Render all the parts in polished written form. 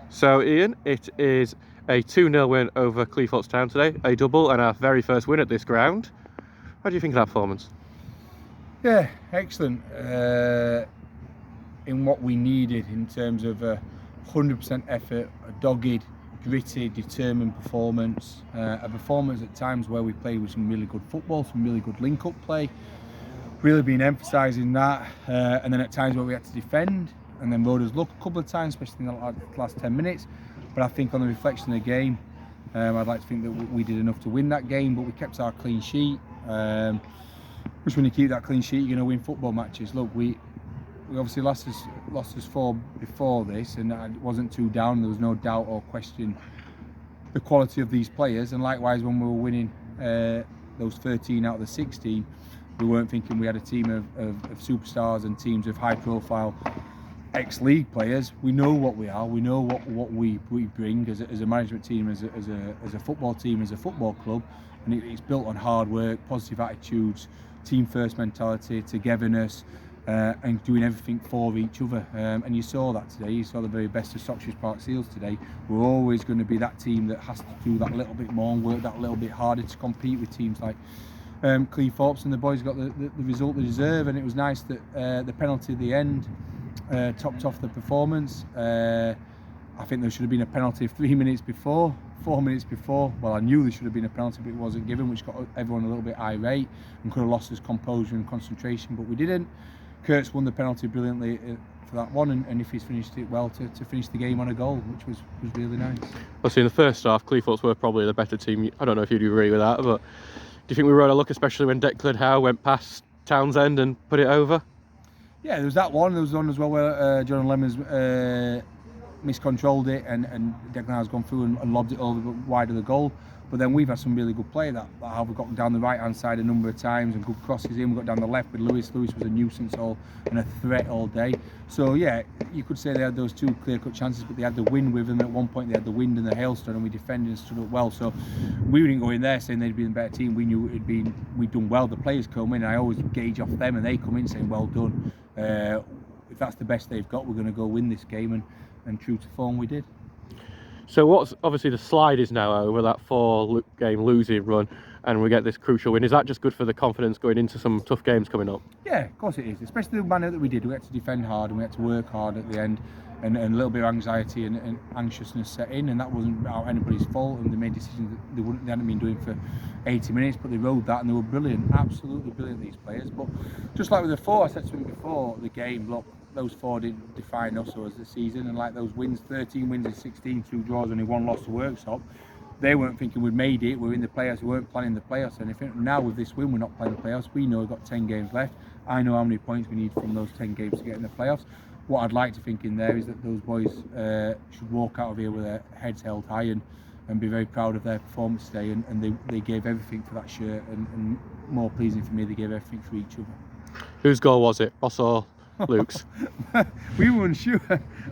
So Ian, it is a 2-0 win over Cleethorpes Town today, a double and our very first win at this ground. How do you think of that performance? Yeah, excellent. In what we needed in terms of a 100% effort, a dogged, gritty, determined performance. A performance at times where we played with some really good football, some really good link-up play. Really been emphasising that, and then at times where we had to defend and then rode us luck a couple of times, especially in the last 10 minutes. But I think on the reflection of the game, I'd like to think that we did enough to win that game, but we kept our clean sheet. Which when you keep that clean sheet, you're going to win football matches. Look, we obviously lost us 4 before this, and it wasn't too down. There was no doubt or question the quality of these players. And likewise, when we were winning those 13 out of the 16, we weren't thinking we had a team of superstars and teams of high-profile ex-league players. We know what we are. We know what we bring as a management team, as a football team, as a football club, and it's built on hard work, positive attitudes, team-first mentality, togetherness. And doing everything for each other, and you saw that today. You saw the very best of Stockbridge Park Seals today. We're always going to be that team that has to do that little bit more and work that little bit harder to compete with teams like Cleethorpes, and the boys got the result they deserve. And it was nice that the penalty at the end topped off the performance. I think there should have been a penalty 4 minutes before. Well, I knew there should have been a penalty, but it wasn't given, which got everyone a little bit irate and could have lost his composure and concentration, but we didn't. Kurt's won the penalty brilliantly for that one, and if he's finished it well, to finish the game on a goal, which was really nice. Obviously, in the first half, Cleethorpes were probably the better team. I don't know if you'd agree with that, but do you think we rode a luck, especially when Declan Howe went past Townsend and put it over? Yeah, there was that one. There was one as well where John Lemons miscontrolled it, and Declan Howe's gone through and lobbed it over wide of the goal. But then we've had some really good play that have got down the right hand side a number of times and good crosses in. We got down the left with Lewis. Lewis was a nuisance and a threat all day. So yeah, you could say they had those 2 clear-cut chances, but they had the wind with them. At one point they had the wind and the hailstone, and we defended and stood up well. So we didn't go in there saying they'd been the better team. We knew we'd done well. The players come in, and I always gauge off them, and they come in saying well done. If that's the best they've got, we're going to go win this game, and true to form we did. So what's obviously the slide is now over that 4-game losing run, and we get this crucial win. Is that just good for the confidence going into some tough games coming up? Yeah, of course it is. Especially the manner that we did. We had to defend hard and we had to work hard at the end, and a little bit of anxiety and anxiousness set in, and that wasn't about anybody's fault. And they made decisions that they hadn't been doing for 80 minutes, but they rode that and they were brilliant, absolutely brilliant, these players. But just like with the 4, I said to him before the game, look, those 4 didn't define us as the season, and like those wins, 13 wins in 16, 2 draws, only 1 loss to Worksop, they weren't thinking we'd made it. We're in the playoffs, we weren't planning the playoffs. And if now with this win we're not playing the playoffs, we know we've got 10 games left. I know how many points we need from those 10 games to get in the playoffs. What I'd like to think in there is that those boys should walk out of here with their heads held high and be very proud of their performance today, and they gave everything for that shirt, and more pleasing for me, they gave everything for each other. Whose goal was it, Ross or Luke's? We weren't sure,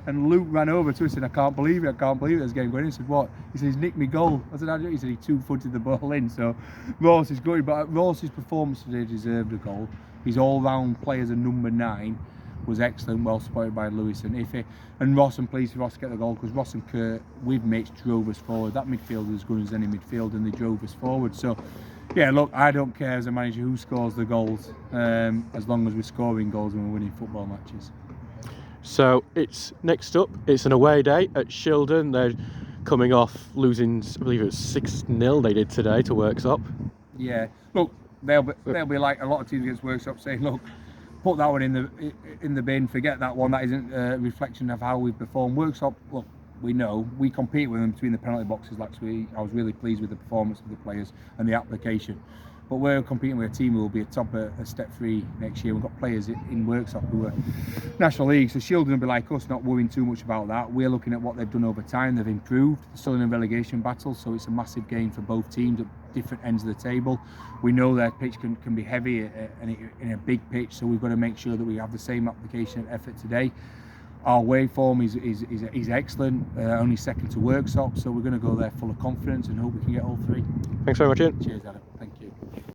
and Luke ran over to us and I can't believe it, there's a game going in. He said, what? He said, he's nicked me goal. I said, how did he? He said, he 2-footed the ball in. So Ross is good, but Ross's performance today deserved a goal. His all-round play as a number 9 was excellent, well supported by Lewis and Iffy. And Ross, I'm pleased for Ross to get the goal, because Ross and Kurt, with Mitch, drove us forward. That midfield was as good as any midfield, and they drove us forward. So yeah, look, I don't care as a manager who scores the goals, as long as we're scoring goals and we're winning football matches. So it's next up, it's an away day at Shildon. They're coming off losing, I believe it was 6-0 they did today to Worksop. Yeah, look, they'll be like a lot of teams against Worksop, saying, look, put that one in the bin, forget that one, that isn't a reflection of how we perform. Worksop, look, we know we compete with them between the penalty boxes last week. I was really pleased with the performance of the players and the application. But we're competing with a team who will be a top of Step 3 next year. We've got players in Worksop who are National League, so Shildon will be like us, not worrying too much about that. We're looking at what they've done over time. They've improved. They're still in a relegation battle, so it's a massive game for both teams at different ends of the table. We know their pitch can be heavy and in a big pitch, so we've got to make sure that we have the same application and effort today. Our waveform is excellent, only second to Worksop, so we're going to go there full of confidence and hope we can get all 3. Thanks very much, Ian. Cheers, Adam. Thank you.